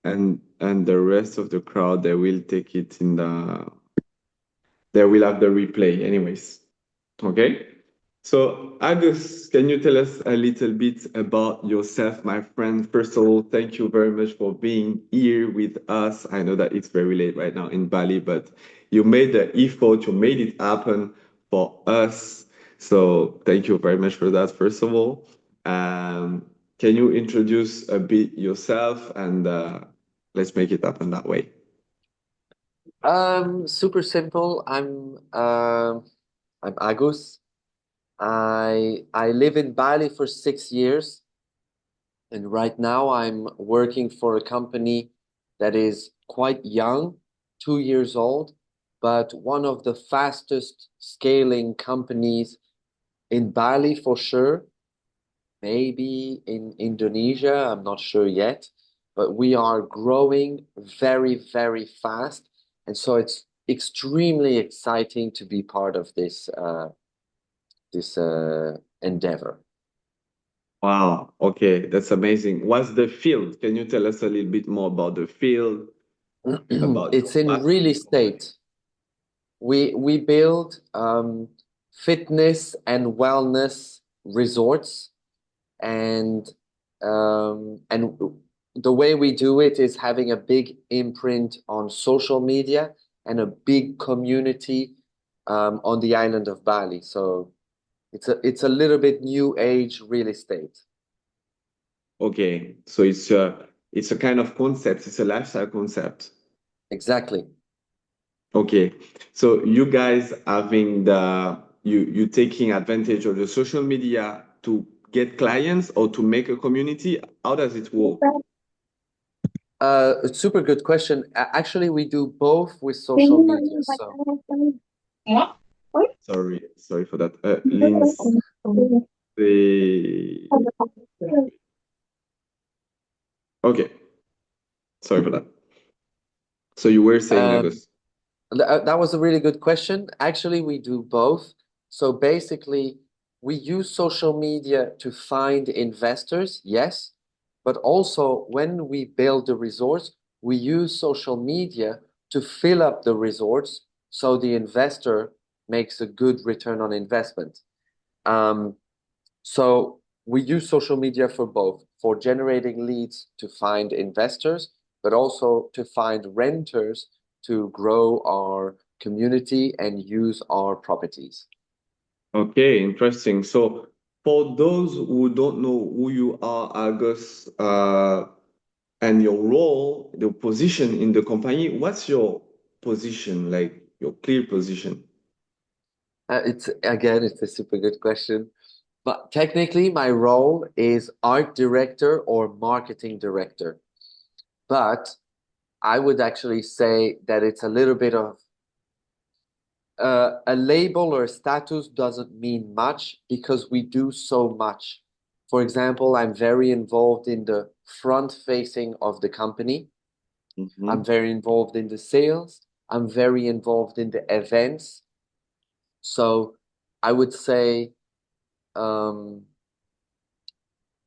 and the rest of the crowd, they will take it in the they will have the replay anyways. Okay? So, Agus, can you tell us a little bit about yourself, my friend? First of all, thank you very much for being here with us. I know that it's very late right now in Bali, but you made the effort, you made it happen for us. So, thank you very much for that, first of all. Um, can you introduce a bit yourself and let's make it happen that way? Super simple. I'm Agus. I live in Bali for 6 years, and right now I'm working for a company that is quite young, 2 years old, but one of the fastest scaling companies in Bali for sure. Maybe in Indonesia, I'm not sure yet, but we are growing very, very fast. And so it's extremely exciting to be part of this endeavor. Wow. Okay, that's amazing. What's the field? Can you tell us a little bit more about the field, about your It's in passion, real your company? estate. We build fitness and wellness resorts, and and the way we do it is having a big imprint on social media and a big community on the island of Bali. So it's a little bit new age real estate. Okay, so it's a kind of concept, it's a lifestyle concept. Exactly. Okay, so you guys having you taking advantage of the social media to get clients or to make a community? How does it work? A super good question. Actually, we do both with social media. So Sorry for that. Lindsay, okay, sorry for that. So you were saying, um, August. that was a really good question. Actually, we do both. So basically, we use social media to find investors, yes, but also when we build the resorts, we use social media to fill up the resorts so the investor makes a good return on investment. Um, so we use social media for both, for generating leads to find investors, but also to find renters to grow our community and use our properties. Okay, interesting. So for those who don't know who you are, August, and your role, the position in the company, what's your position, like your clear position? It's a super good question. But technically, my role is art director or marketing director. But I would actually say that it's a little bit of a label or a status doesn't mean much because we do so much. For example, I'm very involved in the front facing of the company. I'm Mhm. very involved in the sales. I'm very involved in the events. So I would say, um,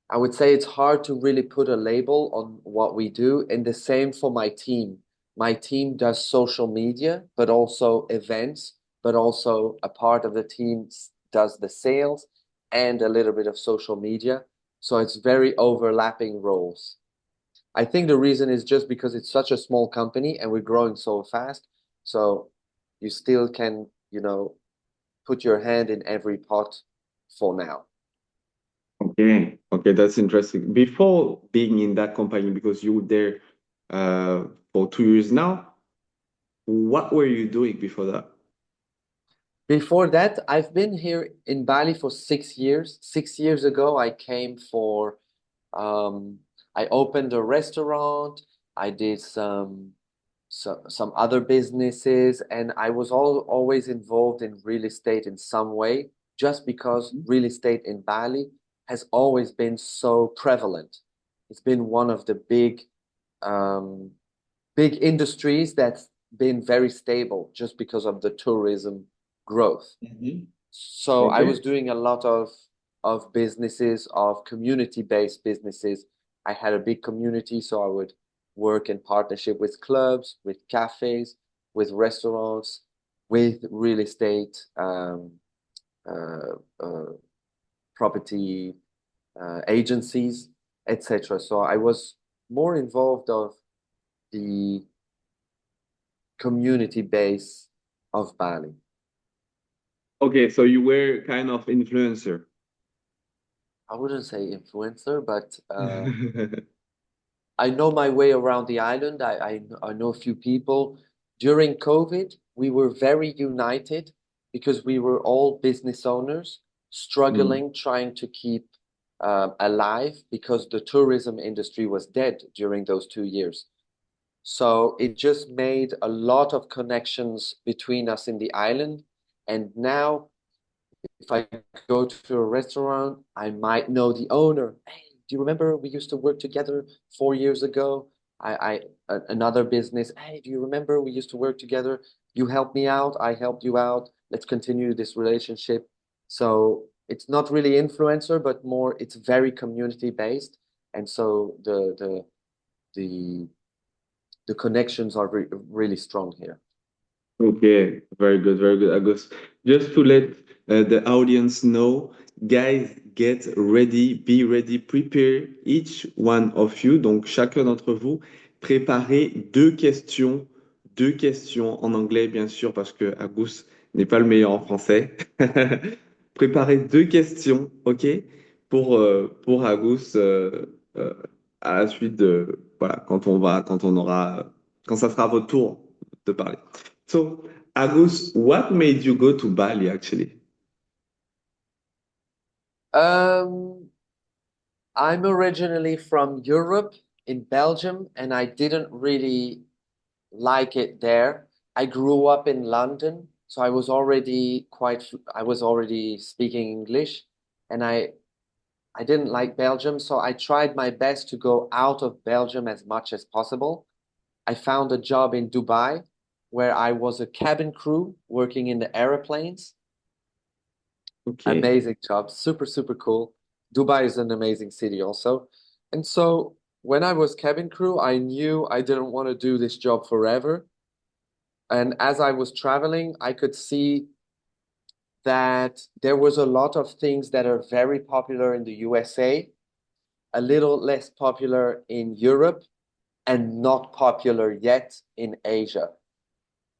I would say it's hard to really put a label on what we do. And the same for my team. My team does social media, but also events, but also a part of the team does the sales and a little bit of social media. So it's very overlapping roles. I think the reason is just because it's such a small company and we're growing so fast. So you still can, put your hand in every pot for now. Okay, okay, that's interesting. Before being in that company, because you were there for 2 years now, what were you doing before that? Before that, I've been here in Bali for 6 years. 6 years ago, um, I opened a restaurant. I did some other businesses, and I was always involved in real estate in some way, just because real estate in Bali has always been so prevalent. It's been one of the um, big industries that's been very stable just because of the tourism growth. Mhm. So I was Okay. doing a lot of businesses, of community-based businesses. I had a big community, so I would work in partnership with clubs, with cafes, with restaurants, with real estate, uh, uh, property agencies, etc. So I was more involved of the community base of Bali. Okay, so you were kind of influencer. I wouldn't say influencer, but I know my way around the island. I know a few people. During COVID, we were very united because we were all business owners Mm. struggling, trying to keep alive because the tourism industry was dead during those 2 years. So it just made a lot of connections between us in the island. And now if I go to a restaurant, I might know the owner. Hey, do you remember we used to work together 4 years ago? Another business. Hey, do you remember we used to work together? You helped me out, I helped you out. Let's continue this relationship. So it's not really influencer, but more it's very community based. And so the the connections are really strong here. Okay, very good, Agus. Just to let the audience know, guys, get ready, be ready, prepare each one of you. Donc, chacun d'entre vous, préparez deux questions en anglais, bien sûr, parce que Agus n'est pas le meilleur en français. Préparez deux questions, ok, pour Agus euh, à la suite de, voilà, quand ça sera votre tour de parler. So, Agus, what made you go to Bali actually? Um, I'm originally from Europe in Belgium, and I didn't really like it there. I grew up in London, so I was already speaking English, and I didn't like Belgium, so I tried my best to go out of Belgium as much as possible. I found a job in Dubai where I was a cabin crew working in the airplanes. Okay. Amazing job, super, super cool. Dubai is an amazing city also. And so when I was cabin crew, I knew I didn't want to do this job forever. And as I was traveling, I could see that there was a lot of things that are very popular in the USA, a little less popular in Europe, and not popular yet in Asia.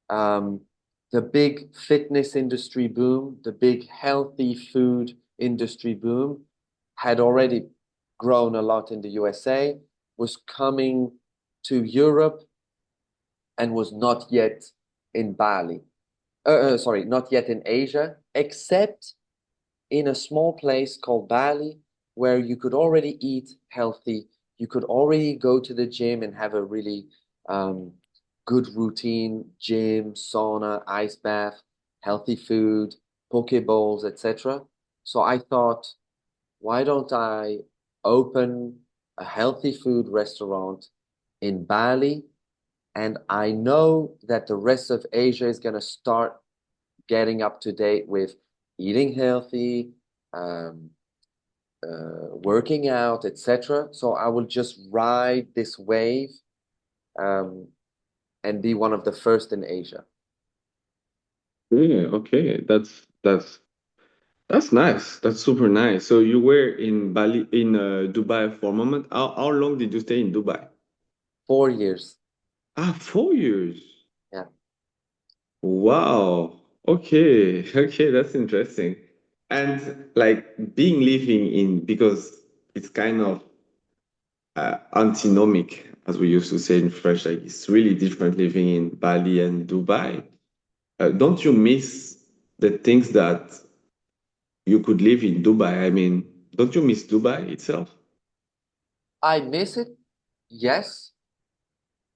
Um, the big fitness industry boom, the big healthy food industry boom had already grown a lot in the USA, was coming to Europe, and was not yet in Bali. Sorry, not yet in Asia, except in a small place called Bali, where you could already eat healthy. You could already go to the gym and have a really um, good routine, gym, sauna, ice bath, healthy food, poke bowls, etc. So I thought, why don't I open a healthy food restaurant in Bali? And I know that the rest of Asia is going to start getting up to date with eating healthy, um, working out, etc. So I will just ride this wave um, and be one of the first in Asia. Yeah, okay. That's nice. That's super nice. So you were in Bali in Dubai for a moment. How long did you stay in Dubai? 4 years. Ah, 4 years. Yeah. Wow. Okay. Okay, that's interesting. And like being living in because it's kind of antinomic, as we used to say in French. Like it's really different living in Bali and Dubai. Don't you miss the things that you could live in Dubai? I mean, don't you miss Dubai itself? I miss it. Yes.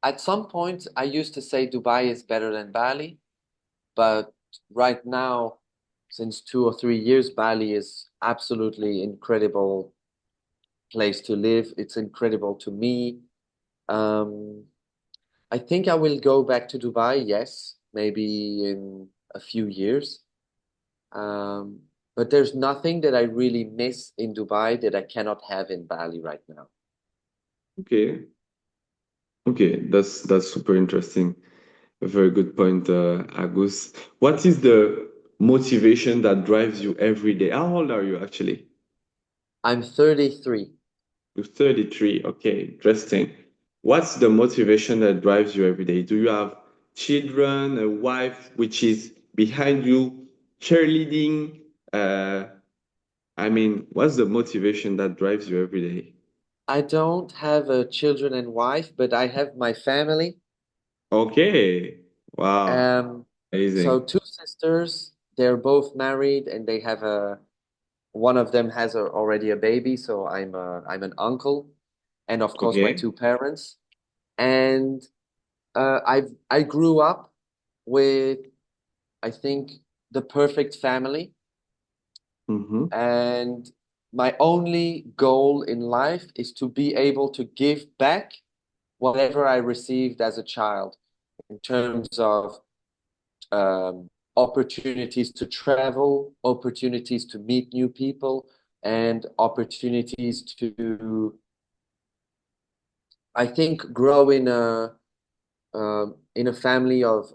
At some point, I used to say Dubai is better than Bali, but right now, since 2 or 3 years, Bali is absolutely incredible place to live. It's incredible to me. Um, I think I will go back to Dubai, yes, maybe in a few years. Um, but there's nothing that I really miss in Dubai that I cannot have in Bali right now. Okay. Okay, that's super interesting. A very good point, Agus. What is the motivation that drives you every day? How old are you actually? I'm 33. You're 33. Okay, interesting. What's the motivation that drives you every day? Do you have children, a wife which is behind you, cheerleading? Uh, I mean, what's the motivation that drives you every day? I don't have children and wife, but I have my family. Okay. Wow. Um, so Amazing. two sisters, they're both married and they have one of them has already a baby, so I'm an uncle, and of course my Okay. two parents. And I grew up with, I think, the perfect family, Mm-hmm. and my only goal in life is to be able to give back whatever I received as a child in terms of opportunities to travel, opportunities to meet new people, and opportunities to, I think, grow in a family of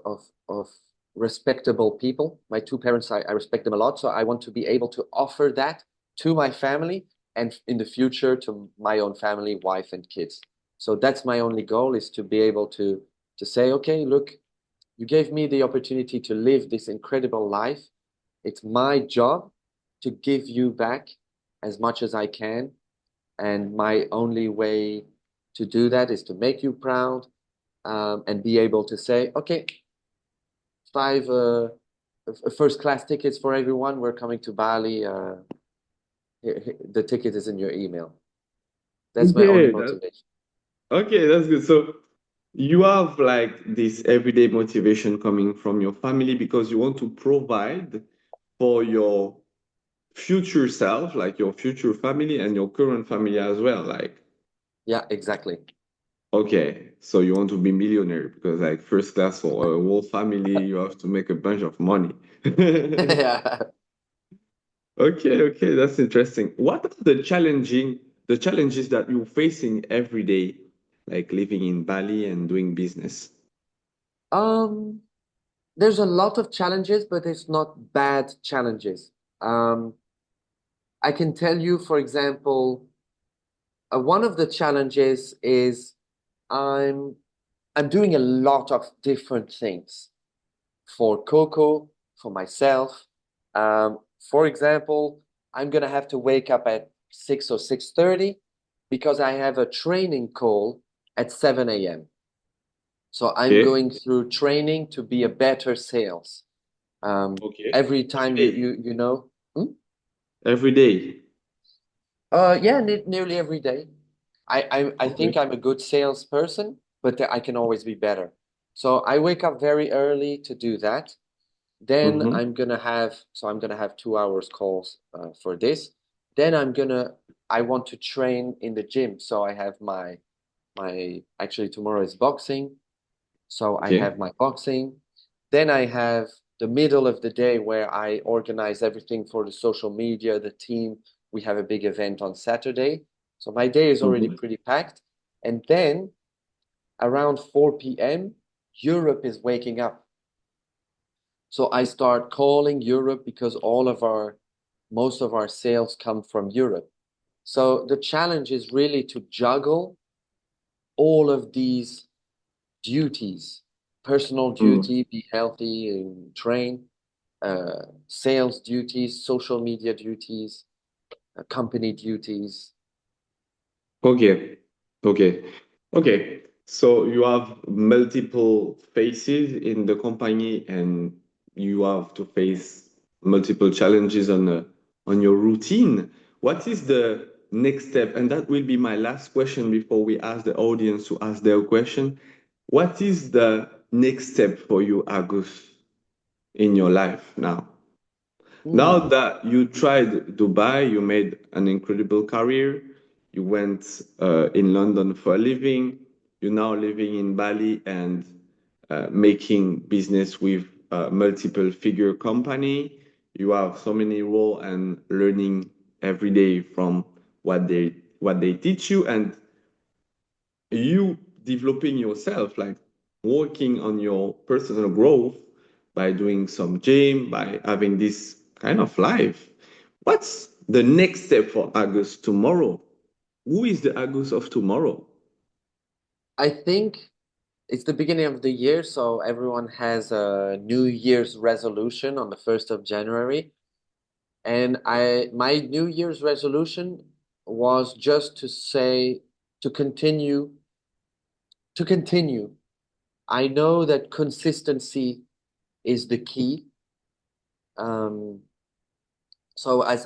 respectable people. My two parents, I respect them a lot, so I want to be able to offer that to my family and in the future to my own family, wife and kids. So that's my only goal is to be able to say, okay, look, you gave me the opportunity to live this incredible life. It's my job to give you back as much as I can. And my only way to do that is to make you proud, and be able to say, okay, five first class tickets for everyone. We're coming to Bali. The ticket is in your email. That's my only Okay, motivation. that's good. So you have like this everyday motivation coming from your family because you want to provide for your future self, like your future family and your current family as well. Like, Yeah, exactly. okay, so you want to be millionaire because like first class for a whole family, you have to make a bunch of money. Yeah. Okay, okay, that's interesting. What are the challenges that you're facing every day, like living in Bali and doing business? Um, there's a lot of challenges, but it's not bad challenges. Um, I can tell you, for example, one of the challenges is I'm I'm doing a lot of different things for Coco, for myself. For example, I'm gonna have to wake up at 6 or 6:30 because I have a training call at 7 a.m. So I'm Okay, going through training to be a better sales. okay. Every Every time day. you know. Hmm? Every day. Yeah, ne nearly every day. I think Okay. I'm a good salesperson, but I can always be better. So I wake up very early to do that. Then Mm-hmm. I'm gonna have 2 hours calls for this. Then I want to train in the gym. So I have my actually tomorrow is boxing. So I Okay. have my boxing. Then I have the middle of the day where I organize everything for the social media, the team. We have a big event on Saturday. So my day is already Mm-hmm. pretty packed. And then around 4 p.m., Europe is waking up. So I start calling Europe because most of our sales come from Europe. So the challenge is really to juggle all of these duties, personal Mm. duty, be healthy and train, sales duties, social media duties, company duties. Okay. Okay. Okay. So you have multiple faces in the company and you have to face multiple challenges on your routine. What is the next step? And that will be my last question before we ask the audience to ask their question. What is the next step for you, Agus, in your life now? Now Hmm. that you tried Dubai, you made an incredible career. You went in London for a living. You're now living in Bali and making business with a multiple figure company. You have so many roles and learning every day from what they teach you. And you developing yourself, like working on your personal growth by doing some gym, by having this kind of life. What's the next step for Agus tomorrow? Who is the Agus of tomorrow? I think it's the beginning of the year, so everyone has a New Year's resolution on the 1st of January. And my New Year's resolution was just to say to continue to continue. I know that consistency is the key. Um, so I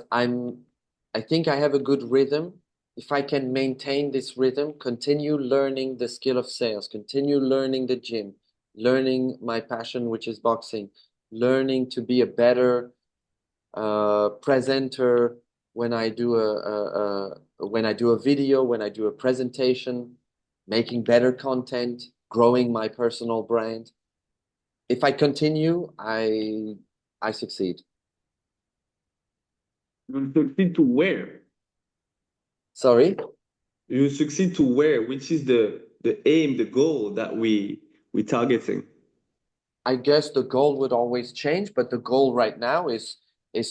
think I have a good rhythm. If I can maintain this rhythm, continue learning the skill of sales, continue learning the gym, learning my passion, which is boxing, learning to be a better presenter when I do when I do a video, when I do a presentation, making better content, growing my personal brand. If I continue, I succeed. You succeed to where? Sorry? You succeed to where? Which is the aim, the goal that we targeting? I guess the goal would always change, but the goal right now is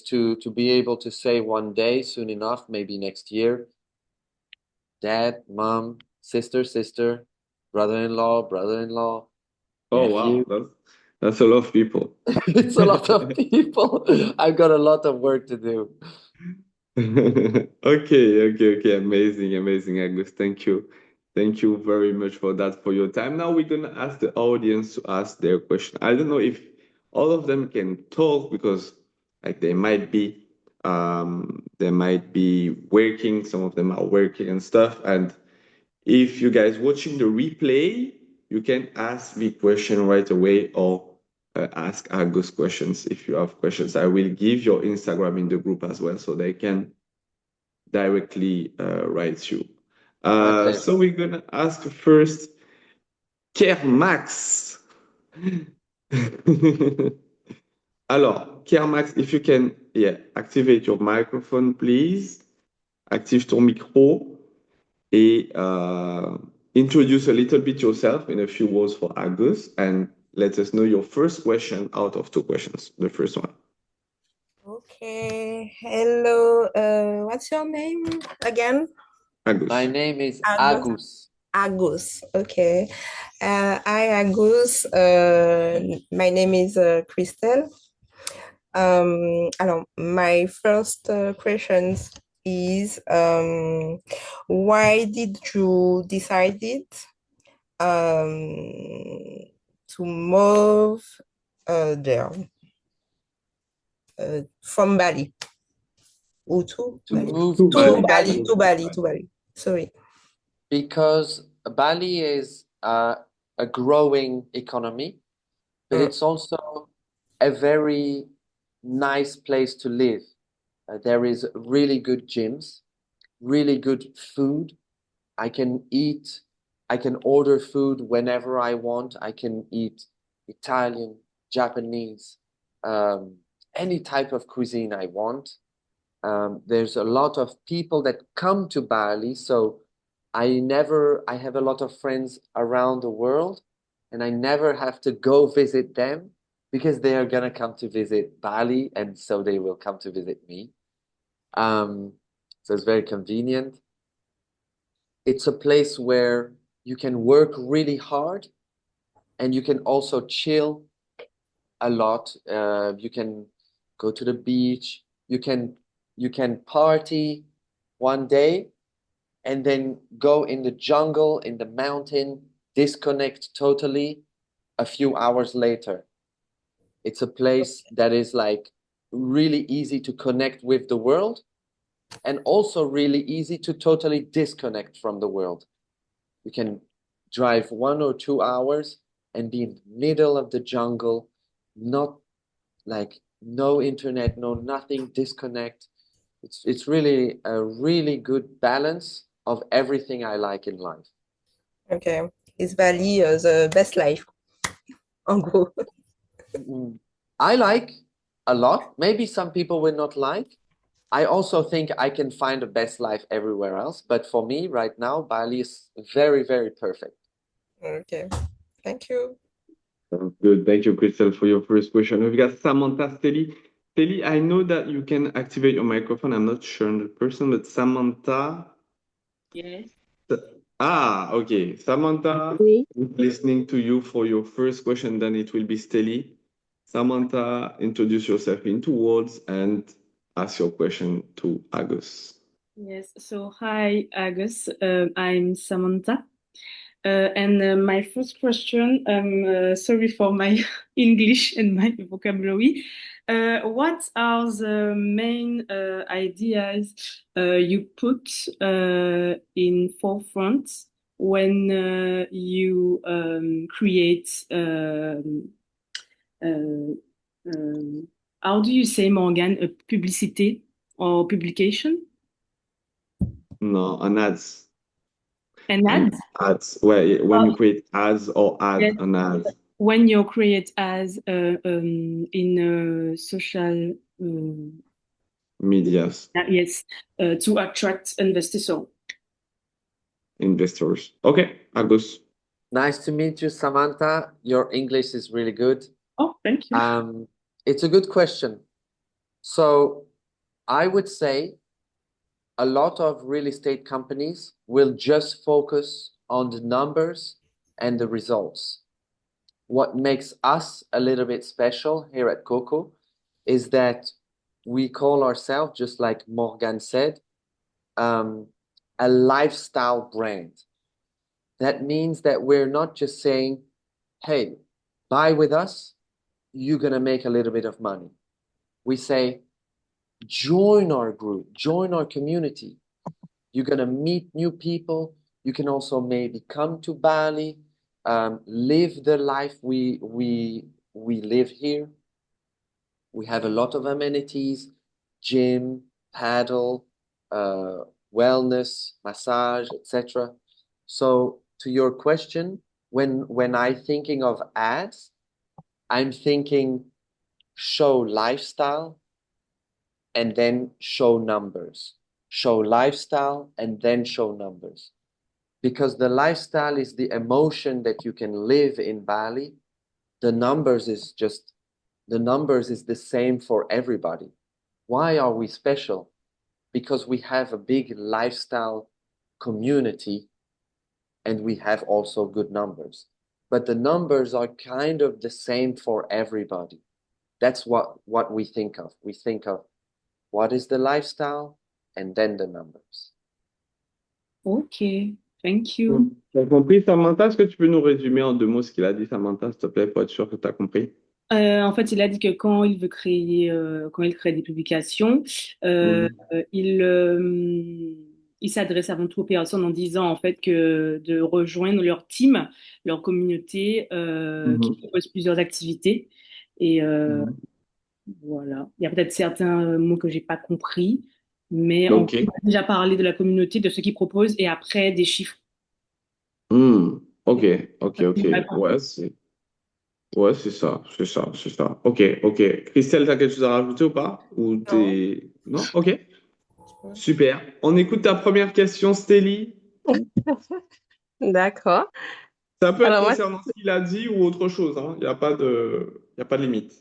to be able to say one day, soon enough, maybe next year, dad, mom, sister, brother-in-law, brother-in-law, Oh wow, nephew. that's a lot of people. It's a lot of people. I've got a lot of work to do. Okay. Amazing, amazing, Agus. Thank you. Thank you very much for that, for your time. Now we're gonna ask the audience to ask their question. I don't know if all of them can talk because like they might be working, some of them are working and stuff. And if you guys watching the replay, you can ask the question right away or ask Agus questions if you have questions. I will give your Instagram in the group as well so they can directly write you. My pleasure. So we're gonna ask first Kermax. Alors, Kermax, if you can, yeah, activate your microphone, please. Active ton micro et introduce a little bit yourself in a few words for Agus and let us know your first question out of two questions. The first one. Okay. Hello. What's your name again? Agus. My name is Agus. Agus. Agus. Okay. Hi, Agus. My name is Christelle. Alors, my first questions is why did you decided to move there from Bali? Or to Bali? Move To To Bali. Bali, to Bali, to Bali. Sorry. Because Bali is a growing economy, but it's also a very nice place to live. There is really good gyms, really good food. I can order food whenever I want. I can eat Italian, Japanese, any type of cuisine I want. There's a lot of people that come to Bali, so I have a lot of friends around the world, and I never have to go visit them because they are gonna come to visit Bali, and so they will come to visit me. So it's very convenient. It's a place where you can work really hard and you can also chill a lot. You can go to the beach. You can party one day and then go in the jungle, in the mountain, disconnect totally a few hours later. It's a place that is like really easy to connect with the world and also really easy to totally disconnect from the world. You can drive 1 or 2 hours and be in the middle of the jungle, not like no internet, no nothing, disconnect. It's really a really good balance of everything I like in life. Okay. Is Bali the best life? En gros. I like a lot. Maybe some people will not like. I also think I can find a best life everywhere else. But for me right now, Bali is very, very perfect. Okay. Thank you. Sounds good. Thank you, Crystal, for your first question. We've got Samantha Steli. Steli, I know that you can activate your microphone. I'm not sure 100%, but Samantha. Yes. Okay. Samantha, Oui. listening to you for your first question, then it will be Steli. Samantha, introduce yourself in 2 words and ask your question to Agus. Yes. So, hi, Agus. I'm Samantha. And my first question, sorry for my English and my vocabulary. What are the main ideas you put in forefront when you create uh, how do you say, Morgan, a publicité or publication? No, an ads. An ad? Ads. When you create ads or Yes. ad, an ad. When you create as in social Medias, yes to attract investors. Okay, Agus. Nice to meet you, Samantha. Your English is really good. Oh, thank you. It's a good question. So I would say a lot of real estate companies will just focus on the numbers and the results. What makes us a little bit special here at Coco is that we call ourselves, just like Morgan said, a lifestyle brand. That means that we're not just saying, hey, buy with us, you're going to make a little bit of money. We say, join our group, join our community. You're going to meet new people. You can also maybe come to Bali, live the life we live here. We have a lot of amenities, gym, paddle, wellness, massage, etc. So to your question, when I'm thinking of ads, I'm thinking show lifestyle and then show numbers. Show lifestyle and then show numbers. Because the lifestyle is the emotion that you can live in Bali. The numbers is the same for everybody. Why are we special? Because we have a big lifestyle community and we have also good numbers. But the numbers are kind of the same for everybody. That's what we think of. We think of what is the lifestyle and then the numbers. Okay, thank you. T'as compris, Samantha? Est-ce que tu peux nous résumer en 2 mots ce qu'il a dit, Samantha, s'il te plaît, pour être sûr que tu as compris? En fait, il a dit que quand il crée des publications, euh, il s'adresse avant tout aux personnes en disant en fait que de rejoindre leur team, leur communauté qui Mhm. propose plusieurs activités. Et Mhm. voilà. Il y a peut-être certains mots que j'ai pas compris, mais on Ok. a déjà parlé de la communauté, de ce qu'ils proposent et après des chiffres. Ok, ok. Ouais, c'est ça, c'est ça, c'est ça. Ok, ok. Christelle, t'as quelque chose à rajouter ou pas? Ou Non. t'es... Non? Ok. Super. On écoute ta première question, Stélie. D'accord. Ça peut être Alors moi, concernant ce qu'il a dit ou autre chose, hein. Il y a pas de limite.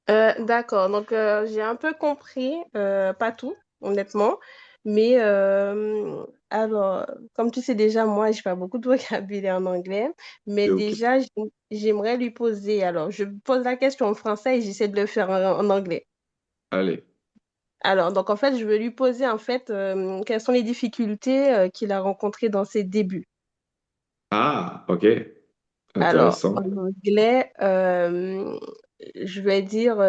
d'accord. Donc j'ai un peu compris, pas tout, honnêtement, mais alors, comme tu sais déjà, moi, j'ai pas beaucoup de vocabulaire en anglais, mais C'est ok. déjà, j'aimerais lui poser. Alors, je pose la question en français et j'essaie de le faire en anglais. Allez. Alors, donc en fait, je veux lui poser en fait quelles sont les difficultés qu'il a rencontrées dans ses débuts. Ah, ok. Alors, Intéressant. en anglais, je vais dire,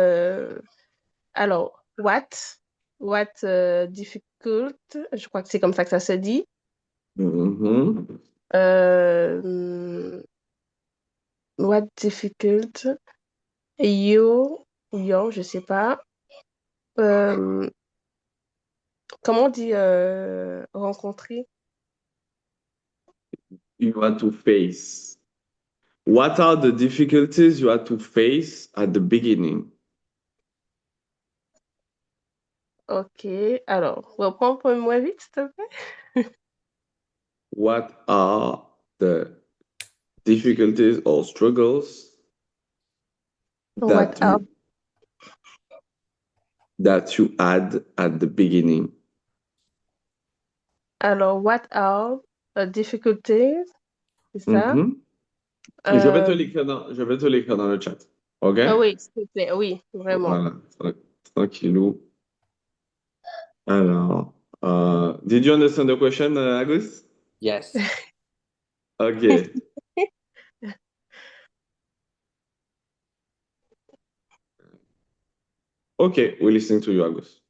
alors, what difficult, je crois que c'est comme ça que ça se dit. Mhm. Euh, what difficult, je sais pas. Euh, comment on dit rencontrer? You had to face. What are the difficulties you had to face at the beginning? Ok, alors, reprends pour moi vite, s'il te plaît. What are the difficulties or struggles What that are, you had at the beginning. alors, what are difficulties? C'est ça? Mhm. Euh, Je vais te l'écrire dans le chat. OK? ah oui, s'il te plaît, oui, vraiment. Voilà. Tranquillou. Alors, did you understand the question, Agus? Yes. Okay. Okay, we're listening to you, Agus.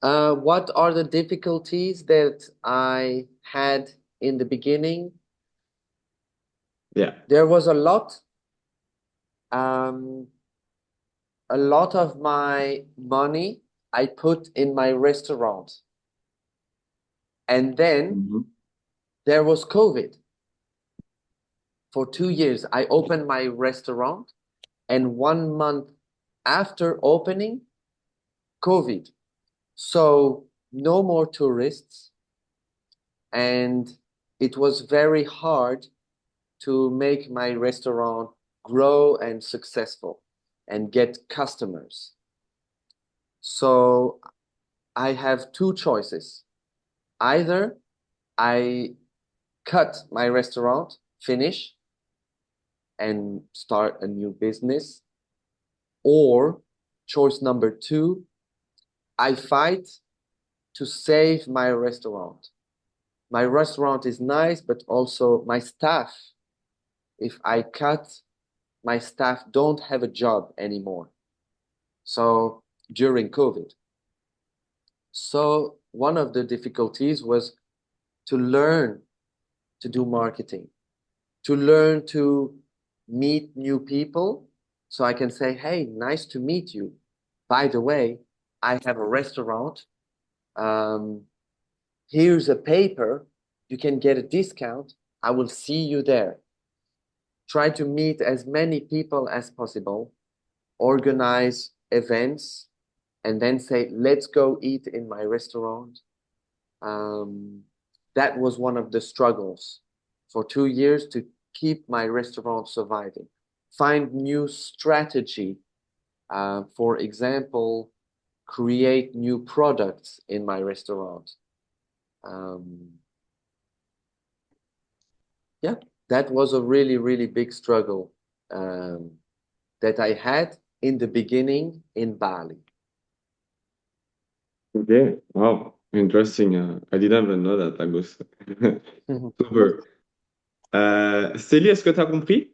What are the difficulties that I had in the beginning? Yeah. There was a lot. A lot of my money I put in my restaurant. And then Mhm. there was COVID. For 2 years, I opened my restaurant, and 1 month after opening, COVID. So no more tourists, and it was very hard to make my restaurant grow and successful and get customers. So I have two choices. Either I cut my restaurant, finish, and start a new business, or choice number two, I fight to save my restaurant. My restaurant is nice, but also my staff. If I cut, my staff don't have a job anymore. So during COVID. So one of the difficulties was to learn to do marketing, to learn to meet new people. So I can say, hey, nice to meet you. By the way, I have a restaurant. Here's a paper. You can get a discount. I will see you there. Try to meet as many people as possible, organize events, and then say, let's go eat in my restaurant. That was one of the struggles for 2 years to keep my restaurant surviving. Find new strategy. For example, create new products in my restaurant. Yeah, that was a really, really big struggle that I had in the beginning in Bali. Okay. Wow. Interesting. I didn't even know that, Agus. Super. Célie, est-ce que tu as compris?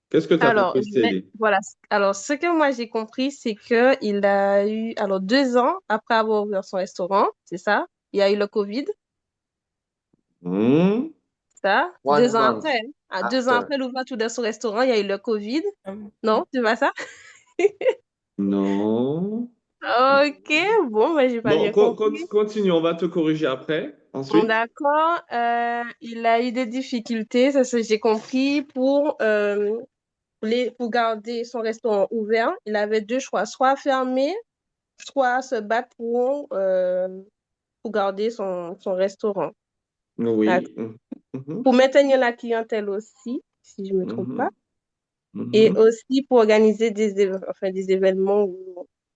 Qu'est-ce que tu as Alors, compris, Célie? voilà. Alors, ce que moi j'ai compris, c'est que il a eu, alors 2 ans après avoir ouvert son restaurant, c'est ça? Il y a eu le Covid, Hmm. ça? 2 ans 1 month après, hein? Ah, 2 ans after. après l'ouverture de son restaurant, il y a eu le Covid. Hum. Non, c'est pas ça? Non. Ok, bon, ben j'ai pas Bon, bien compris. continue, on va te corriger après. Bon, Ensuite. d'accord. Il a eu des difficultés, ça c'est j'ai compris, pour garder son restaurant ouvert. Il avait deux choix, soit fermer, soit se battre pour garder son restaurant. D'accord. Oui. Mhm. Pour maintenir la clientèle aussi, si je ne me trompe pas. Mhm. Et Mhm. aussi pour organiser des événements.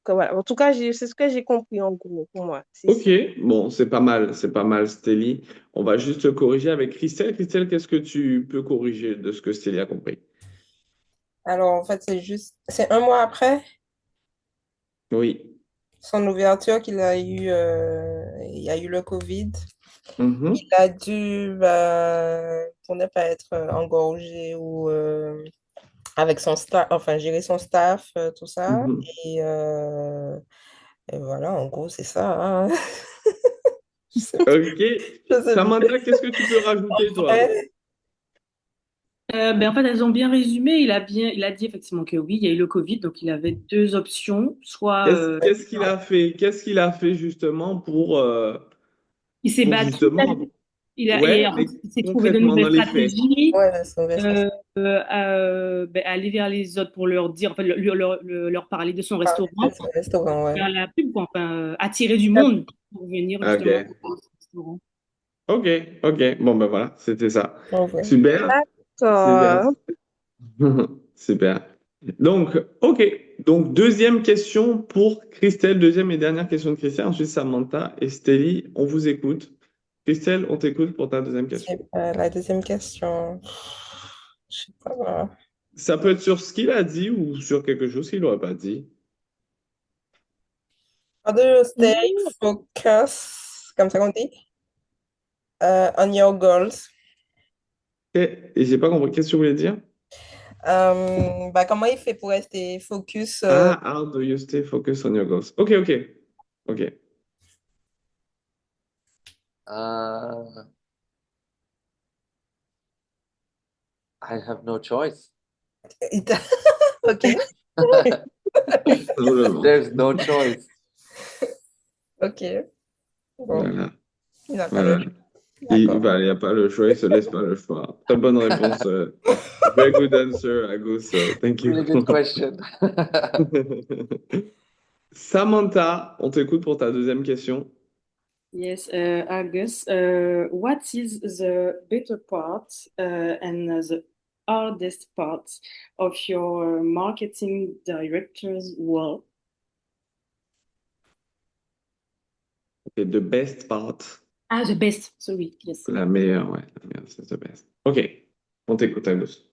Voilà. En tout cas, c'est ce que j'ai compris en gros pour moi. C'est Ok, ça. bon, c'est pas mal, Stélie. On va juste te corriger avec Christelle. Christelle, qu'est-ce que tu peux corriger de ce que Stélie a compris? Alors, en fait, c'est 1 mois après Oui. son ouverture il y a eu le Covid. Mhm. Il a dû, pour ne pas être engorgé ou avec son staff, enfin, gérer son staff, tout ça. Mhm. Et, euh, et voilà, en gros, c'est ça, hein. Je sais, Ok. je sais Samantha, qu'est-ce que tu peux rajouter, toi? pas. En fait, elles ont bien résumé. Il a dit effectivement que oui, il y a eu le Covid, donc il avait deux options. Soit Qu'est-ce qu'il a fait? Qu'est-ce qu'il a fait justement il s'est pour battu, justement, et ouais, en fait, mais il s'est trouvé de concrètement nouvelles dans les faits. stratégies, Ouais, c'est une euh, aller vers les autres pour leur dire, enfin, leur parler de son restaurant, c'est un restaurant, ouais. faire la pub, quoi, enfin, attirer du monde pour venir justement Ok. au restaurant. Ok, ok. Bon, ben voilà, c'était ça. En vrai. Super. Super. D'accord. Super. Donc, OK. Donc, deuxième question pour Christelle. Deuxième et dernière question de Christelle. Ensuite, Samantha et Stélie, on vous écoute. Christelle, on t'écoute pour ta deuxième question. La deuxième question. Je sais pas. Ça peut être sur ce qu'il a dit ou sur quelque chose qu'il n'aurait pas dit. How do you stay focus, comme ça qu'on dit, on your goals? Et j'ai pas compris. Qu'est-ce que tu voulais dire? Bah, comment il fait pour rester focus? Ah, how do you stay focused on your goals? OK, OK. OK. Uh, I have no choice. Ok, Simplement. There's no choice. ok. Bon, Voilà. il n'a pas le Voilà. choix. Il D'accord. n'y a pas le choix, il se laisse pas le choix. Très bonne réponse. Very good answer, Agus. Thank you. Really good question. Samantha, on t'écoute pour ta deuxième question. Yes, Agus, what is the better part and the hardest part of your marketing director's role? Okay, the best part. Ah, the best, sorry, yes. La meilleure, ouais. La meilleure, c'est the best. OK. On t'écoute, Agus.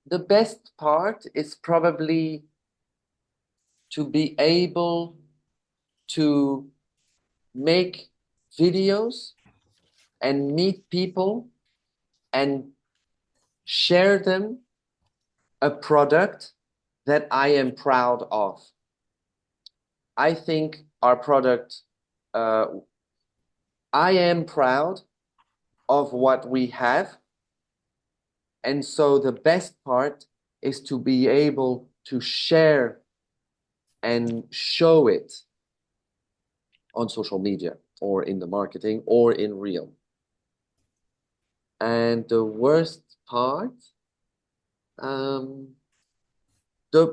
The best part is probably to be able to make videos and meet people and share them a product that I am proud of. I think our product, I am proud of what we have. And so the best part is to be able to share and show it on social media or in the marketing or in real. And the worst part,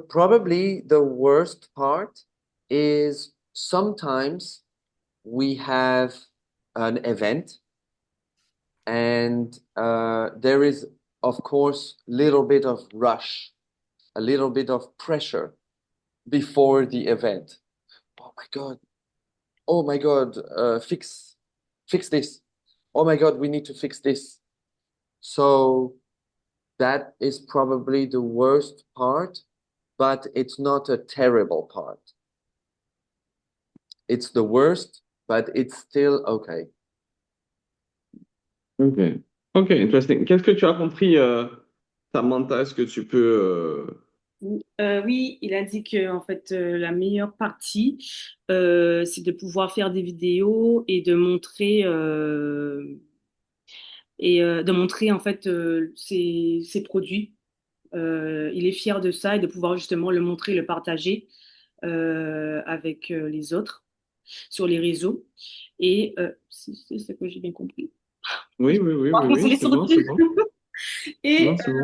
probably the worst part is sometimes we have an event and there is, of course, a little bit of rush, a little bit of pressure before the event. Oh my God, fix this. Oh my God, we need to fix this. So that is probably the worst part, but it's not a terrible part. It's the worst, but it's still okay. OK. OK, interesting. Qu'est-ce que tu as compris, Samantha? Est-ce que tu peux... Oui, il a dit que en fait la meilleure partie c'est de pouvoir faire des vidéos et de montrer en fait ses produits. Il est fier de ça et de pouvoir justement le montrer, le partager avec les autres sur les réseaux. Et c'est ce que j'ai bien compris. Oui, oui, oui, Par oui, contre, il oui, est c'est bon, c'est sorti. bon. Et Non, c'est bon.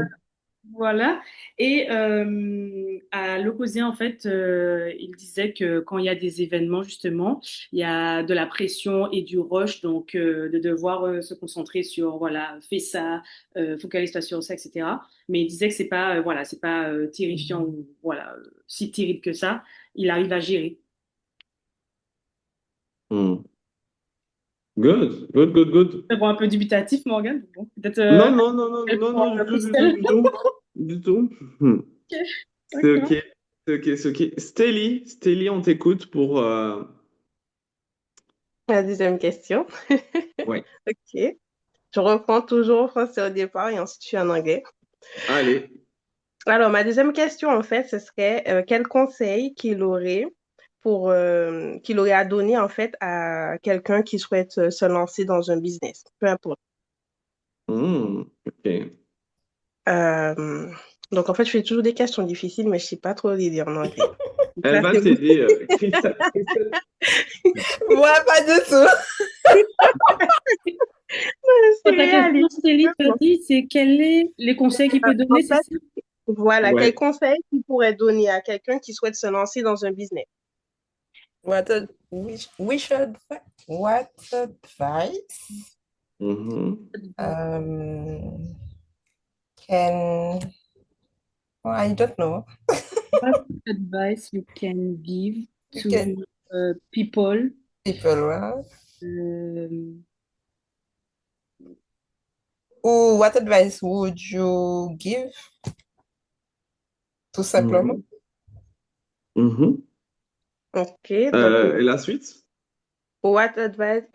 voilà. Et à l'opposé, en fait, il disait que quand il y a des événements, justement, il y a de la pression et du rush, donc de devoir se concentrer sur, voilà, fais ça, focalise-toi sur ça, etc. Mais il disait que c'est pas, voilà, c'est pas terrifiant ou, voilà, si terrible que ça. Il arrive à gérer. Hmm. Good, good, good, good. C'est bon, un peu dubitatif, Morgan. Bon, peut-être Non, non, non, non, elle non, pour non, du tout, du tout, Christelle. du tout. Du tout. Hmm. Ok, C'est d'accord. OK. C'est OK, c'est OK. Stélie, on t'écoute pour... La deuxième question. Ouais. Ok. Je reprends toujours en français au départ et ensuite je suis en anglais. Allez. Alors, ma deuxième question, en fait, ce serait quel conseil qu'il aurait à donner, en fait, à quelqu'un qui souhaite se lancer dans un business, peu importe. Hmm, OK. Euh, donc, en fait, je fais toujours des questions difficiles, mais je ne sais pas trop les dire en anglais. Donc Elle là, va c'est vous. t'aider. Christelle. Moi, pas du tout. C'est Ta question, réaliste. Céline, tu as dit, c'est quels sont les conseils qu'il peut En donner, c'est fait, ça? voilà, quel Ouais. conseil qu'il pourrait donner à quelqu'un qui souhaite se lancer dans un business? What advice Mhm. can I don't know. What advice you can give You to can people? people, huh? Um, What advice would you give, tout simplement? Mhm. Ok, donc, Et la suite? what advice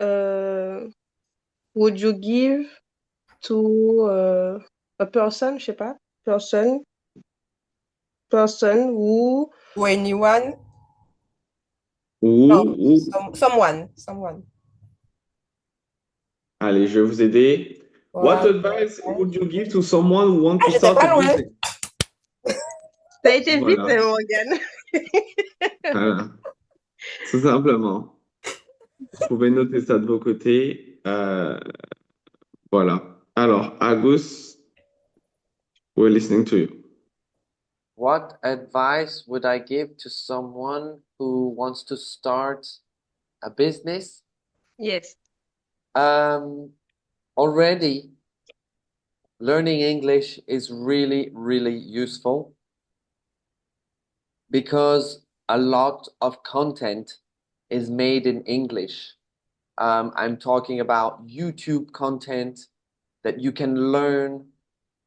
would you give to a person, je sais pas, person who, To anyone? No, Ou, someone. allez, je vais vous aider. What What advice would you give to someone who wants Ah, to j'étais start a pas loin. business? ça a été vite, Voilà, Morgane. voilà, tout simplement. Vous pouvez noter ça de vos côtés. Voilà. Alors, Agus, we're listening to you. What advice would I give to someone who wants to start a business? Yes. Already learning English is really, really useful because a lot of content is made in English. I'm talking about YouTube content that you can learn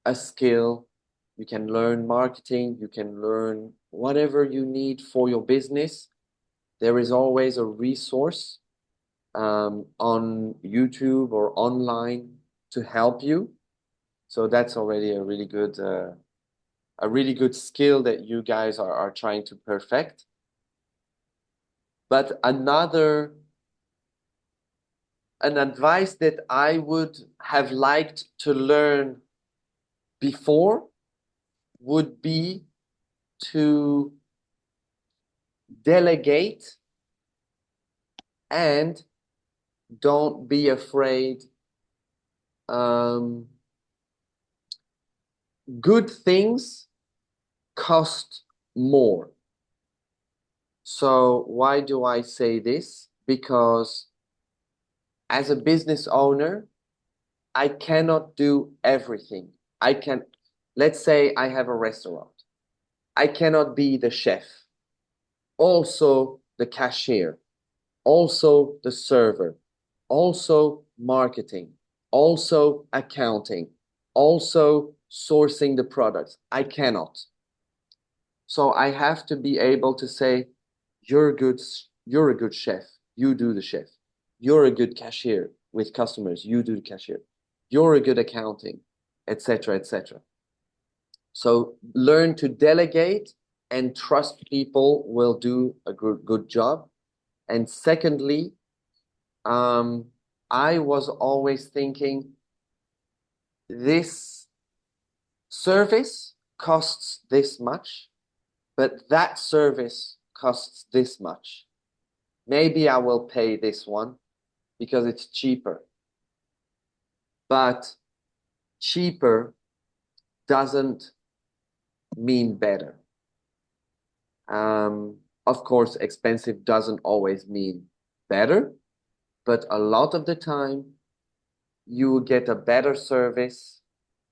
a skill, you can learn marketing, you can learn whatever you need for your business. There is always a resource on YouTube or online to help you. So that's already a really good skill that you guys are trying to perfect. But an advice that I would have liked to learn before would be to delegate and don't be afraid. Good things cost more. So why do I say this? Because as a business owner, I cannot do everything. Let's say I have a restaurant. I cannot be the chef, also the cashier, also the server, also marketing, also accounting, also sourcing the products. I cannot. So I have to be able to say, you're a good chef, you do the chef. You're a good cashier with customers, you do the cashier. You're a good accounting, etc., etc. So learn to delegate and trust people will do a good job. And secondly, I was always thinking this service costs this much, but that service costs this much. Maybe I will pay this one because it's cheaper. But cheaper doesn't mean better. Of course, expensive doesn't always mean better, but a lot of the time you will get a better service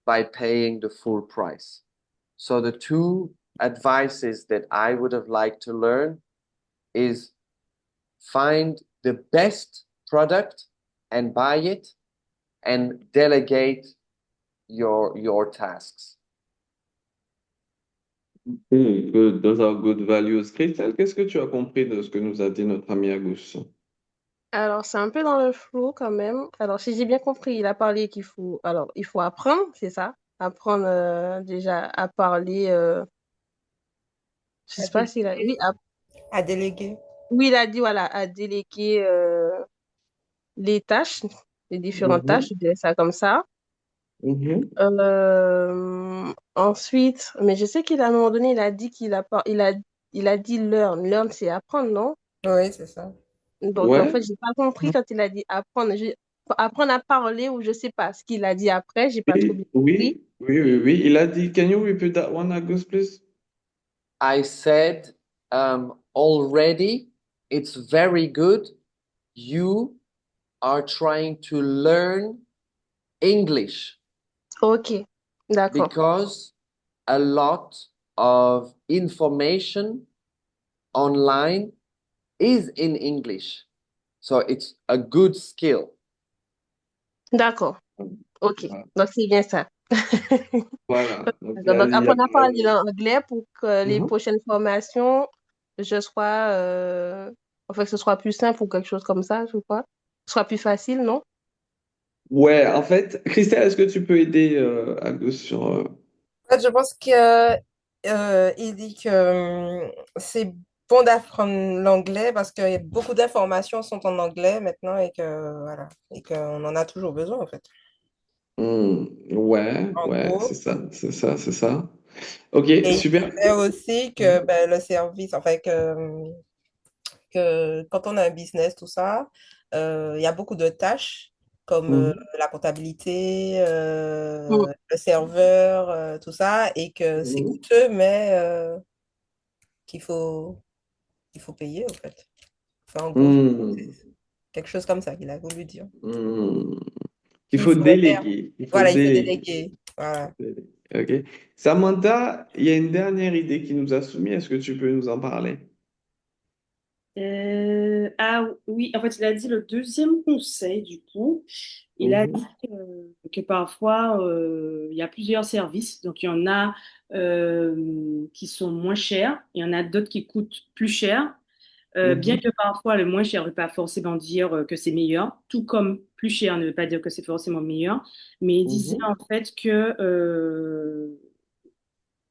by paying the full price. So the two advices that I would have liked to learn is find the best product and buy it and delegate your tasks. Good. Those are good values. Christelle, qu'est-ce que tu as compris de ce que nous a dit notre ami Agus? Alors, c'est un peu dans le flou quand même. Alors, si j'ai bien compris, il a parlé alors, il faut apprendre, c'est ça? Apprendre déjà à parler, je À sais pas s'il a, oui, à déléguer. oui, il a dit, voilà, à déléguer les tâches, les différentes tâches, Mhm. je dirais ça comme ça. Mhm. Ensuite, mais je sais qu'à un moment donné, il a dit il a dit learn. Learn, c'est apprendre, non? Oui, c'est ça. Donc, en Ouais. fait, j'ai pas compris quand il a dit apprendre. Apprendre à parler ou je sais pas ce qu'il a dit après, j'ai pas trop bien Oui, compris. oui, oui, oui, oui. Il a dit, can you repeat that one, Agus, please? I said already it's very good. You are trying to learn English Ok, d'accord. because a lot of information online is in English. So it's a good skill. D'accord. Ok. Donc, c'est bien ça. Voilà. Donc, D'accord. Donc, il y a- apprendre à parler l'anglais pour que les Mhm. prochaines formations, je sois, enfin, que ce soit plus simple ou quelque chose comme ça, je crois. Ce soit plus facile, non? Ouais, en fait, Christelle, est-ce que tu peux aider Agus sur... En fait, je pense que il dit que c'est bon d'apprendre l'anglais parce que beaucoup d'informations sont en anglais maintenant et que voilà et qu'on en a toujours besoin en fait. Ouais, En ouais, c'est gros. ça, c'est ça, c'est ça. Ok, Et il super. disait aussi que ben, le service, enfin que quand on a un business, tout ça, il y a beaucoup de tâches comme Mhm. la comptabilité, Mm. le serveur, tout ça, et que c'est Mhm. coûteux, mais qu'il il faut payer, en fait. Enfin, en gros, c'est Mhm. quelque chose comme ça qu'il a voulu dire. Mhm. Il Qu'il faut faut faire. déléguer, il faut Voilà, il faut déléguer. déléguer. Voilà. Ok. Samantha, il y a une dernière idée qui nous a soumis. Est-ce que tu peux nous en parler? Ah oui, en fait, il a dit le deuxième conseil, du coup. Il a dit Mhm. que parfois, il y a plusieurs services. Donc, il y en a qui sont moins chers, il y en a d'autres qui coûtent plus cher. Bien Mhm. que parfois, le moins cher ne veut pas forcément dire que c'est meilleur, tout comme plus cher ne veut pas dire que c'est forcément meilleur. Mais il disait Mhm. en fait que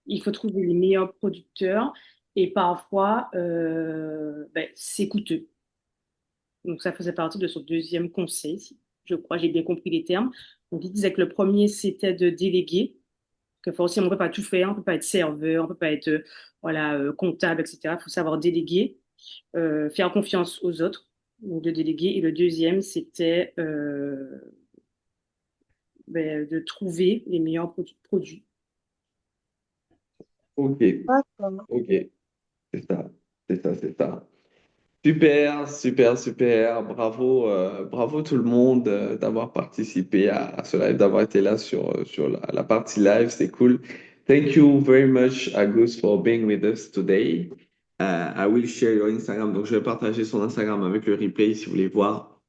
il faut trouver les meilleurs producteurs et parfois, ben, c'est coûteux. Donc, ça faisait partie de son deuxième conseil, si je crois, j'ai bien compris les termes. Donc, il disait que le premier, c'était de déléguer, que forcément, on ne peut pas tout faire, on ne peut pas être serveur, on ne peut pas être voilà, comptable, etc. Il faut savoir déléguer, faire confiance aux autres, donc de déléguer. Et le deuxième, c'était ben, de trouver les meilleurs produits. Ok, D'accord. ok, c'est ça, c'est ça, c'est ça. Super, super, super. Bravo, bravo tout le monde d'avoir participé à ce live, d'avoir été là sur la partie live. C'est cool. Thank you very much, Agus, for being with us today. I will share your Instagram. Donc, je vais partager son Instagram avec le replay si vous voulez voir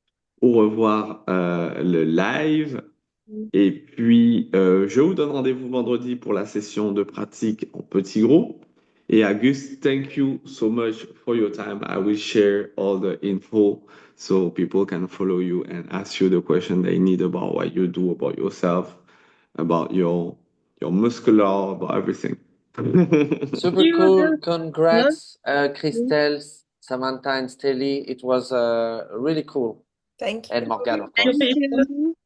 ou revoir le live. Et puis, je vous donne rendez-vous vendredi pour la session de pratique en petit groupe. Et Auguste, thank you so much for your time. I will share all the info so people can follow you and ask you the question they need about what you do, about yourself, about your muscular, about everything. Super You, cool. Yeah. Congrats, Christelle, Samantha, and Stelly. It was really cool. Thank And you. Morgan, of your course. Thank favorite you.